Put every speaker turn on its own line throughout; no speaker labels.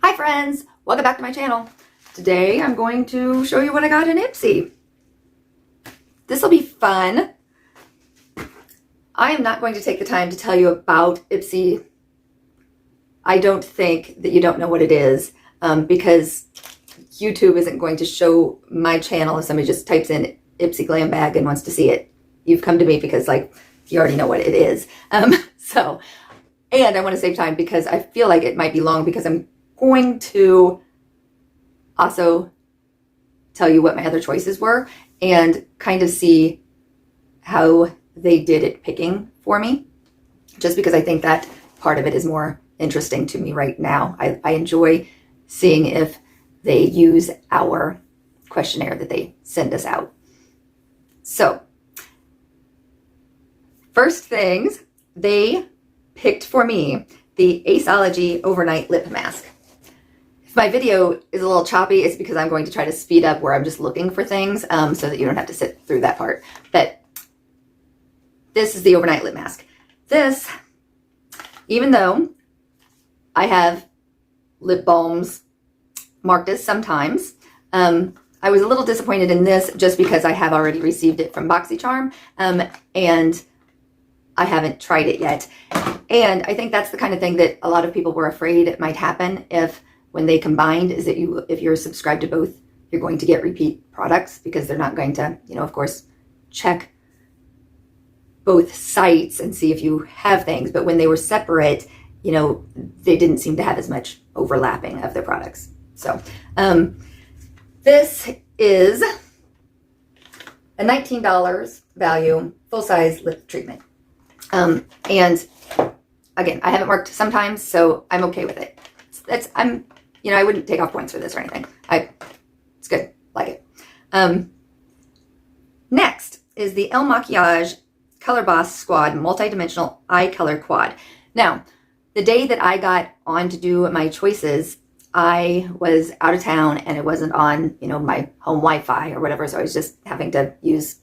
Hi friends, welcome back to my channel. Today I'm going to show you what I got in Ipsy. This will be fun. I am not going to take the time to tell you about Ipsy. I don't think that you don't know what it is because YouTube isn't going to show my channel if somebody just types in Ipsy Glambag and wants to see it. You've come to me because you already know what it is. And I want to save time because I feel like it might be long because I'm going to also tell you what my other choices were and kind of see how they did at picking for me, just because I think that part of it is more interesting to me right now. I enjoy seeing if they use our questionnaire that they send us out. So first things, they picked for me the Aceology Overnight Lip Mask. If my video is a little choppy, it's because I'm going to try to speed up where I'm just looking for things so that you don't have to sit through that part. But this is the Overnight Lip Mask. This, even though I have lip balms marked as sometimes, I was a little disappointed in this just because I have already received it from BoxyCharm and I haven't tried it yet. And I think that's the kind of thing that a lot of people were afraid it might happen when they combined, is that if you're subscribed to both, you're going to get repeat products because they're not going to, of course, check both sites and see if you have things. But when they were separate, they didn't seem to have as much overlapping of their products. So this is a $19 value full-size lip treatment. And again, I haven't worked sometimes, so I'm okay with it. I wouldn't take off points for this or anything. It's good, like it. Next is the El Makiage Color Boss Squad Multidimensional Eye Color Quad. Now, the day that I got on to do my choices, I was out of town and it wasn't on, my home Wi-Fi or whatever, so I was just having to use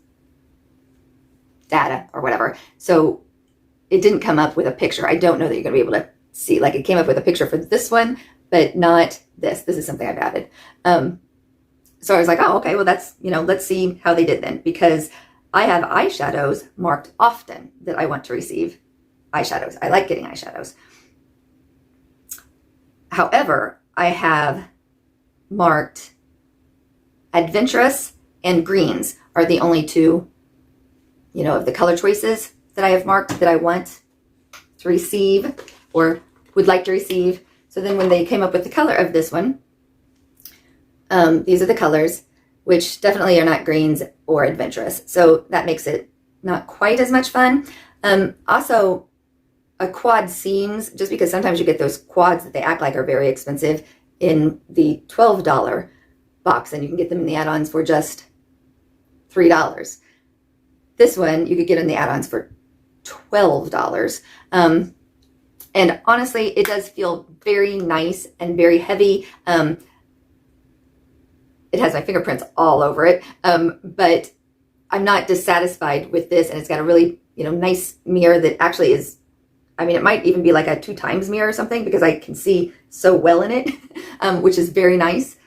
data or whatever. So it didn't come up with a picture. I don't know that you're going to be able to see. It came up with a picture for this one, but not this. This is something I've added. So I was like, oh, okay, well, that's, let's see how they did then, because I have eyeshadows marked often that I want to receive eyeshadows. I like getting eyeshadows. However, I have marked Adventurous and Greens are the only two, of the color choices that I have marked that I want to receive or would like to receive. So then when they came up with the color of this one, these are the colors, which definitely are not greens or adventurous. So that makes it not quite as much fun. Also, a quad seems, just because sometimes you get those quads that they act like are very expensive in the $12 box, and you can get them in the add-ons for just $3. This one you could get in the add-ons for $12. And honestly, it does feel very nice and very heavy. It has my fingerprints all over it, but I'm not dissatisfied with this. And it's got a really, nice mirror that actually is, it might even be like a 2x mirror or something because I can see so well in it, which is very nice.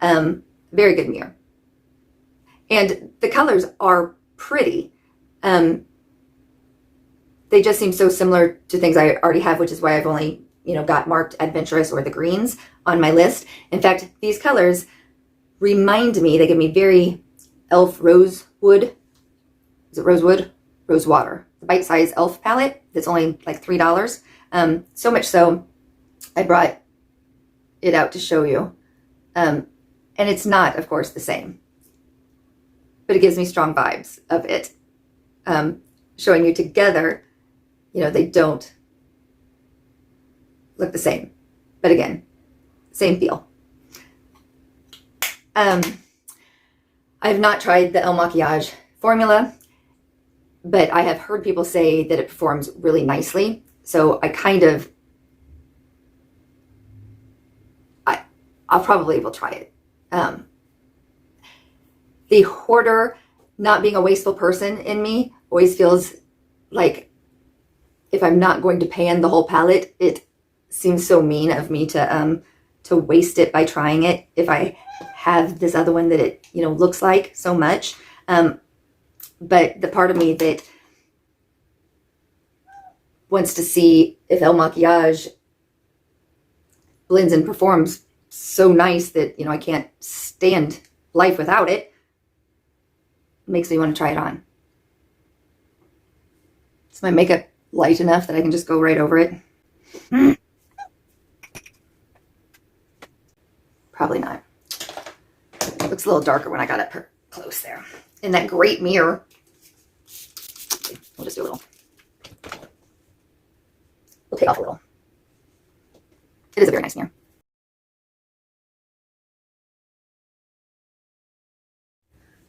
Very good mirror. And the colors are pretty. They just seem so similar to things I already have, which is why I've only, got marked Adventurous or the greens on my list. In fact, these colors remind me, they give me very e.l.f. Rosewood. Is it Rosewood? Rosewater. The bite-size e.l.f. palette that's only like $3. So much so, I brought it out to show you. And it's not, of course, the same. But it gives me strong vibes of it. Showing you together, they don't look the same. But again, same feel. I have not tried the El Makiage formula, but I have heard people say that it performs really nicely. So I'll probably will try it. The hoarder, not being a wasteful person in me always feels like if I'm not going to pan the whole palette, it seems so mean of me to to waste it by trying it if I have this other one that it, you know, looks like so much. But the part of me that wants to see if El Maquillage blends and performs so nice that, you know, I can't stand life without it, makes me want to try it on. Is my makeup light enough that I can just go right over it? Probably not. It looks a little darker when I got up close there. In that great mirror. We'll just do a little. We'll take off a little. It is a very nice mirror.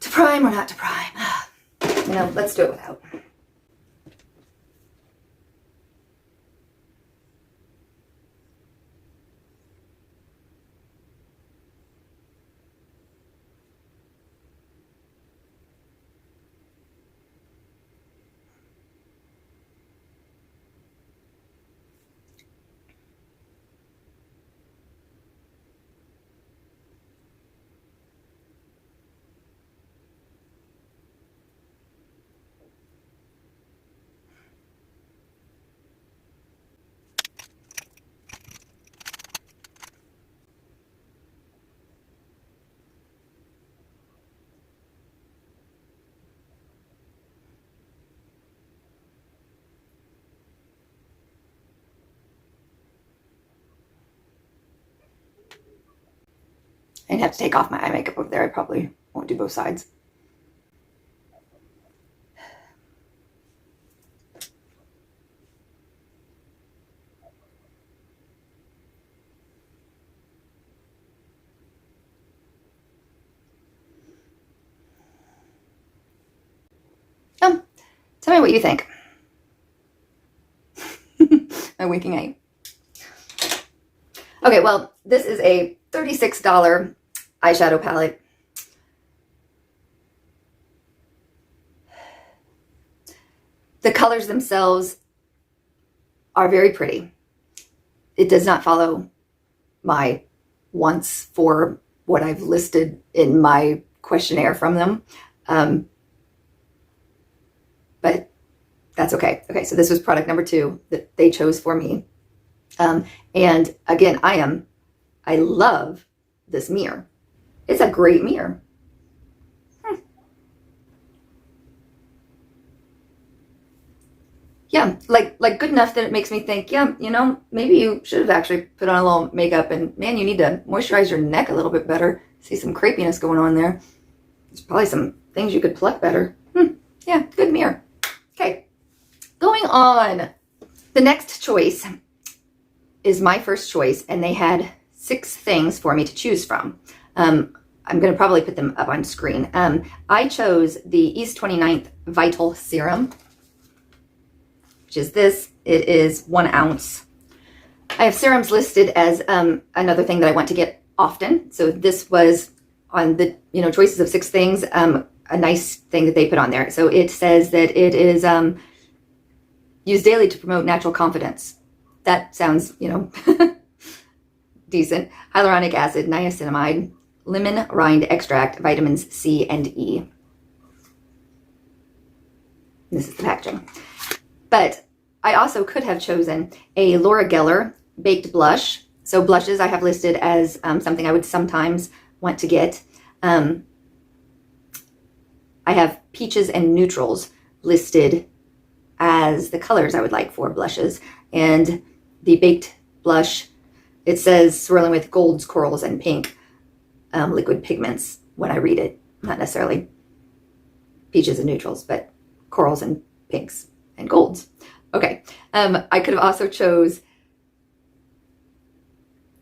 To prime or not to prime? You know, let's do it without. I'd have to take off my eye makeup over there. I probably won't do both sides. Tell me what you think. My winking eye. Okay, well, this is a $36 eyeshadow palette. The colors themselves are very pretty. It does not follow my wants for what I've listed in my questionnaire from them. But that's okay. Okay, so this was product number 2 that they chose for me. And again, I love this mirror. It's a great mirror. Yeah, like good enough that it makes me think, yeah, you know, maybe you should have actually put on a little makeup, and man, you need to moisturize your neck a little bit better. See some crepiness going on there. There's probably some things you could pluck better. Yeah, good mirror. Okay, going on. The next choice is my first choice, and they had 6 things for me to choose from. I'm going to probably put them up on screen. I chose the East 29th Vital Serum, which is this. It is 1 ounce. I have serums listed as another thing that I want to get often. So this was on the, you know, choices of 6 things, a nice thing that they put on there. So it says that it is used daily to promote natural confidence. That sounds, you know, decent. Hyaluronic acid, niacinamide, lemon rind extract, vitamins C and E. This is the packaging. But I also could have chosen a Laura Geller baked blush. So blushes I have listed as something I would sometimes want to get. I have peaches and neutrals listed as the colors I would like for blushes. And the baked blush, it says swirling with golds, corals, and pink liquid pigments when I read it. Not necessarily peaches and neutrals, but corals and pinks and golds. Okay, I could have also chose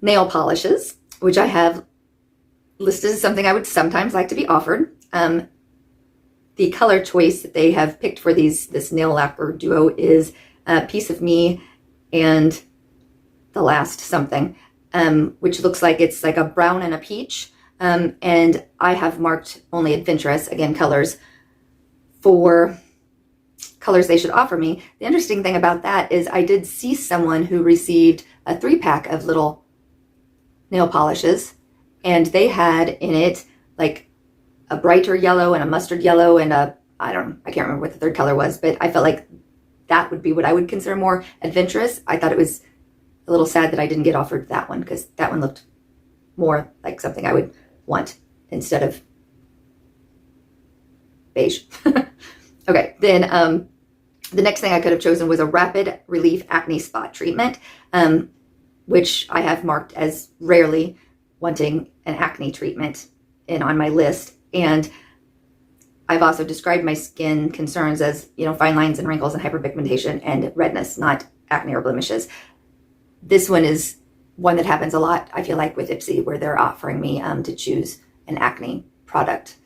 nail polishes, which I have listed as something I would sometimes like to be offered. The color choice that they have picked for this nail lacquer duo is Piece of Me and The Last Something, which looks like it's like a brown and a peach. And I have marked only adventurous, again, colors, for colors they should offer me. The interesting thing about that is I did see someone who received a 3-pack of little nail polishes, and they had in it like a brighter yellow and a mustard yellow and I can't remember what the third color was, but I felt like that would be what I would consider more adventurous. I thought it was a little sad that I didn't get offered that one, because that one looked more like something I would want instead of beige. Okay, then the next thing I could have chosen was a Rapid Relief Acne Spot Treatment, which I have marked as rarely wanting an acne treatment on my list. And I've also described my skin concerns as, fine lines and wrinkles and hyperpigmentation and redness, not acne or blemishes. This one is one that happens a lot, I feel like, with Ipsy, where they're offering me to choose an acne product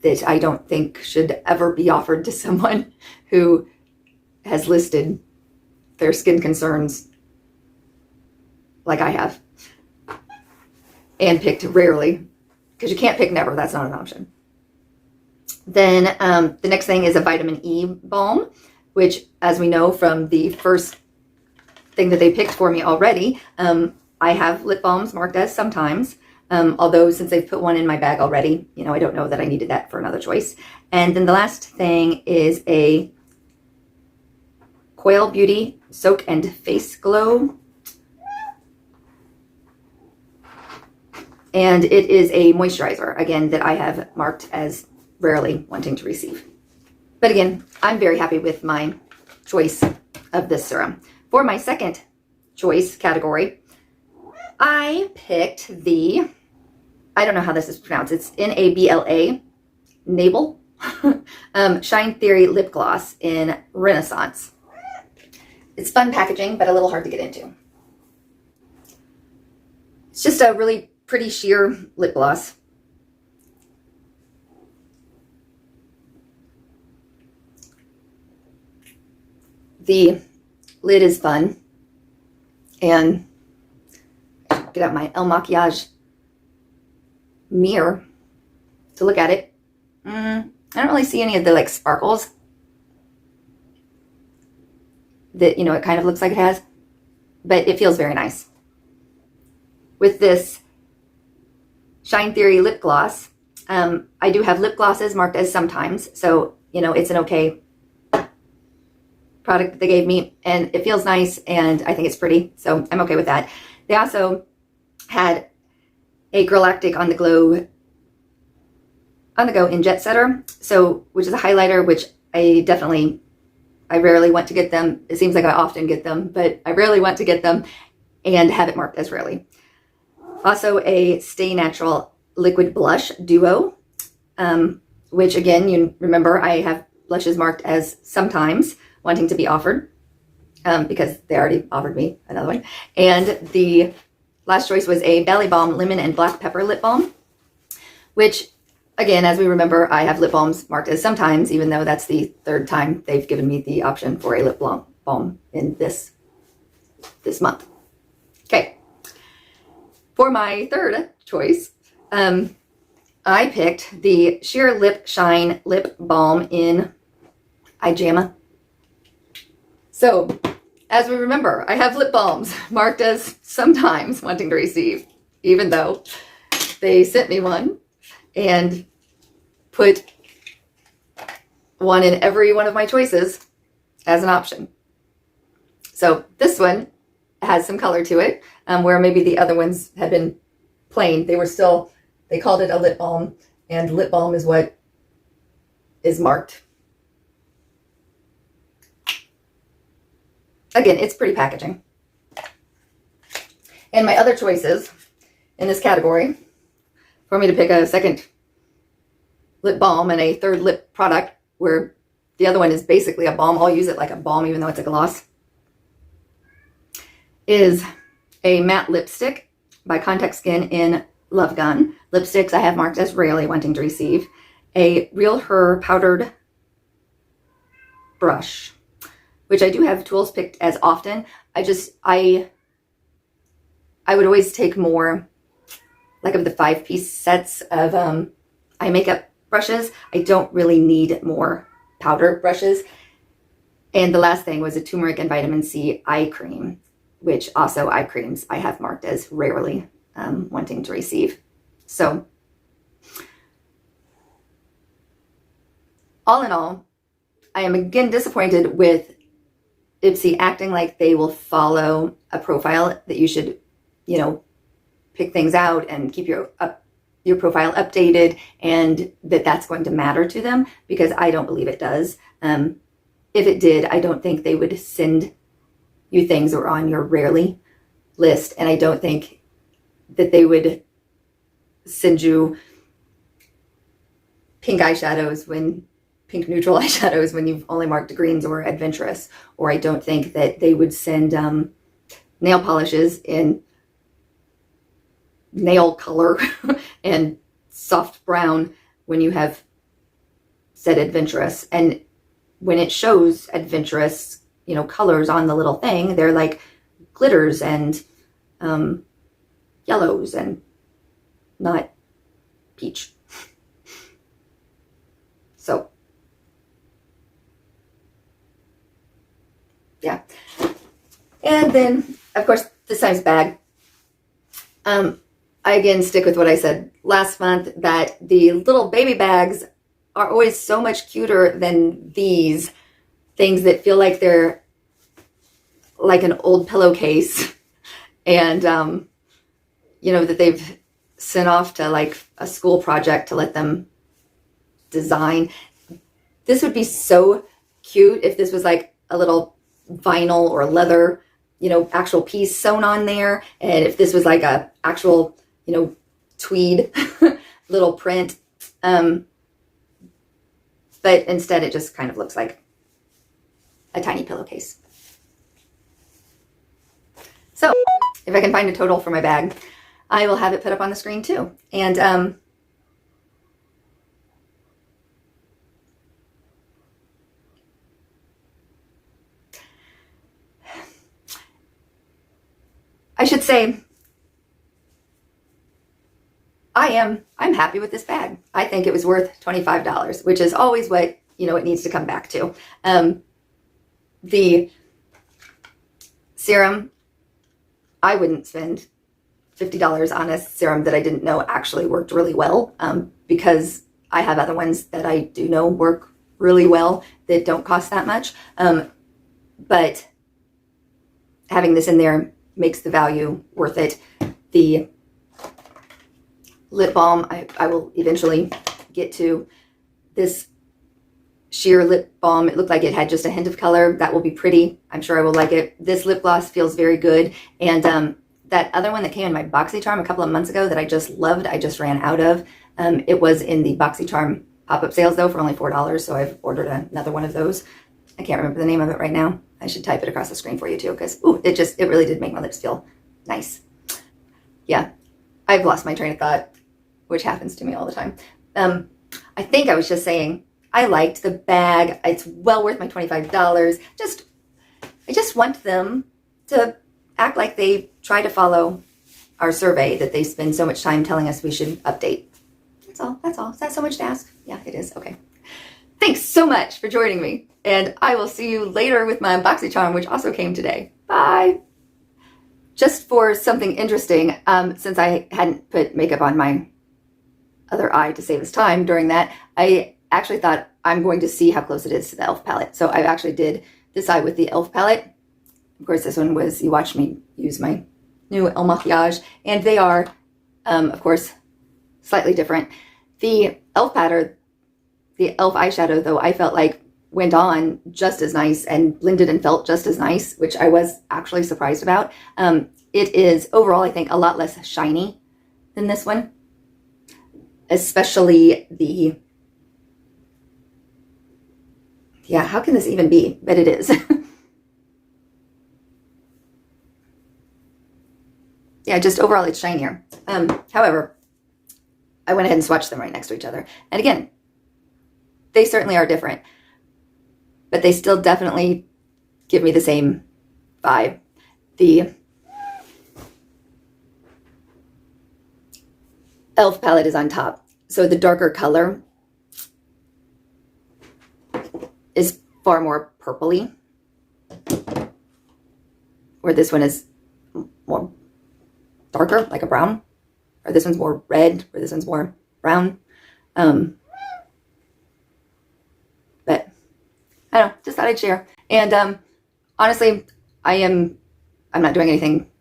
that I don't think should ever be offered to someone who has listed their skin concerns like I have and picked rarely, because you can't pick never. That's not an option. Then the next thing is a vitamin E balm, which, as we know from the first thing that they picked for me already, I have lip balms marked as sometimes, although since they've put one in my bag already, I don't know that I needed that for another choice. And then the last thing is a Coil Beauty Soak and Face Glow. And it is a moisturizer, again, that I have marked as rarely wanting to receive. But again, I'm very happy with my choice of this serum. For my second choice category, I picked the, I don't know how this is pronounced, it's Nabla, Nabel, Shine Theory Lip Gloss in Renaissance. It's fun packaging, but a little hard to get into. It's just a really pretty sheer lip gloss. The lid is fun, and get out my El Maquillage mirror to look at it. I don't really see any of the sparkles that it kind of looks like it has, but it feels very nice. With this Shine Theory lip gloss, I do have lip glosses marked as sometimes, so it's an okay product that they gave me, and it feels nice, and I think it's pretty, so I'm okay with that. They also had a Galactic on the Go in Jet Setter, which is a highlighter, which I rarely want to get them. It seems like I often get them, but I rarely want to get them and have it marked as rarely. Also a Stay Natural Liquid Blush Duo, which again, you remember I have blushes marked as sometimes wanting to be offered, because they already offered me another one. And the last choice was a Belly Balm Lemon and Black Pepper Lip Balm, which again, as we remember, I have lip balms marked as sometimes, even though that's the third time they've given me the option for a lip balm in this month. Okay. For my third choice, I picked the Sheer Lip Shine Lip Balm in Ijama. So, as we remember, I have lip balms marked as sometimes wanting to receive, even though they sent me one and put one in every one of my choices as an option. So this one has some color to it, where maybe the other ones had been plain. They called it a lip balm, and lip balm is what is marked. Again, it's pretty packaging. And my other choices in this category, for me to pick a second lip balm and a third lip product, where the other one is basically a balm, I'll use it like a balm even though it's a gloss, is a matte lipstick by Contact Skin in Love Gun. Lipsticks I have marked as rarely wanting to receive. A Real Her powdered brush, which I do have tools picked as often. I would always take more of the 5-piece sets of eye makeup brushes. I don't really need more powder brushes. And the last thing was a turmeric and vitamin C eye cream, which also eye creams I have marked as rarely wanting to receive. So all in all, I am again disappointed with Ipsy acting like they will follow a profile, that you should, you know, pick things out and keep your profile updated, and that's going to matter to them, because I don't believe it does. If it did, I don't think they would send you things that were on your rarely list, and I don't think that they would send you pink neutral eyeshadows when you've only marked greens or adventurous. Or I don't think that they would send nail polishes in nail color and soft brown when you have said adventurous. And when it shows adventurous, you know, colors on the little thing, they're like glitters and yellows and not peach. So yeah. And then of course this size bag. I again stick with what I said last month, that the little baby bags are always so much cuter than these things that feel like they're like an old pillowcase, and you know, that they've sent off to like a school project to let them design. This would be so cute if this was like a little vinyl or leather, you know, actual piece sewn on there, and if this was like a actual, you know, tweed little print. But instead it just kind of looks like a tiny pillowcase. So if I can find a total for my bag, I will have it put up on the screen too. And I should say, I'm happy with this bag. I think it was worth $25, which is always what, you know, it needs to come back to. The serum, I wouldn't spend $50 on a serum that I didn't know actually worked really well, because I have other ones that I do know work really well that don't cost that much. But having this in there makes the value worth it. The lip balm, I will eventually get to. This sheer lip balm, it looked like it had just a hint of color. That will be pretty. I'm sure I will like it. This lip gloss feels very good. And that other one that came in my BoxyCharm a couple of months ago that I just loved, I just ran out of. It was in the BoxyCharm pop-up sales though for only $4, so I've ordered another one of those. I can't remember the name of it right now. I should type it across the screen for you too, because it really did make my lips feel nice. Yeah, I've lost my train of thought, which happens to me all the time. I think I was just saying I liked the bag. It's well worth my $25. I just want them to act like they try to follow our survey that they spend so much time telling us we should update. That's all. That's all. Is that so much to ask? Yeah, it is. Okay. Thanks so much for joining me. And I will see you later with my BoxyCharm, which also came today. Bye. Just for something interesting, since I hadn't put makeup on my other eye to save us time during that, I actually thought I'm going to see how close it is to the e.l.f. palette. So I actually did this eye with the e.l.f. palette. Of course, this one was, you watched me use my new El Maquillage, and they are, of course, slightly different. The e.l.f. pattern, the e.l.f. eyeshadow, though, I felt like went on just as nice and blended and felt just as nice, which I was actually surprised about. It is overall, I think, a lot less shiny than this one, especially the, yeah, how can this even be? But it is. Yeah, just overall it's shinier. However, I went ahead and swatched them right next to each other. And again, they certainly are different, but they still definitely give me the same vibe. The e.l.f. palette is on top, so the darker color is far more purpley, where this one is more darker, like a brown, or this one's more red, or this one's more brown. But I don't know, just thought I'd share. And honestly, I'm not doing anything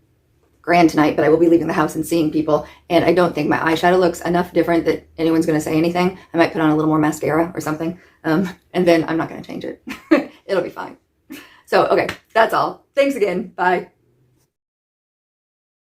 grand tonight, but I will be leaving the house and seeing people, and I don't think my eyeshadow looks enough different that anyone's going to say anything. I might put on a little more mascara or something, and then I'm not going to change it. It'll be fine. So, okay, that's all. Thanks again. Bye.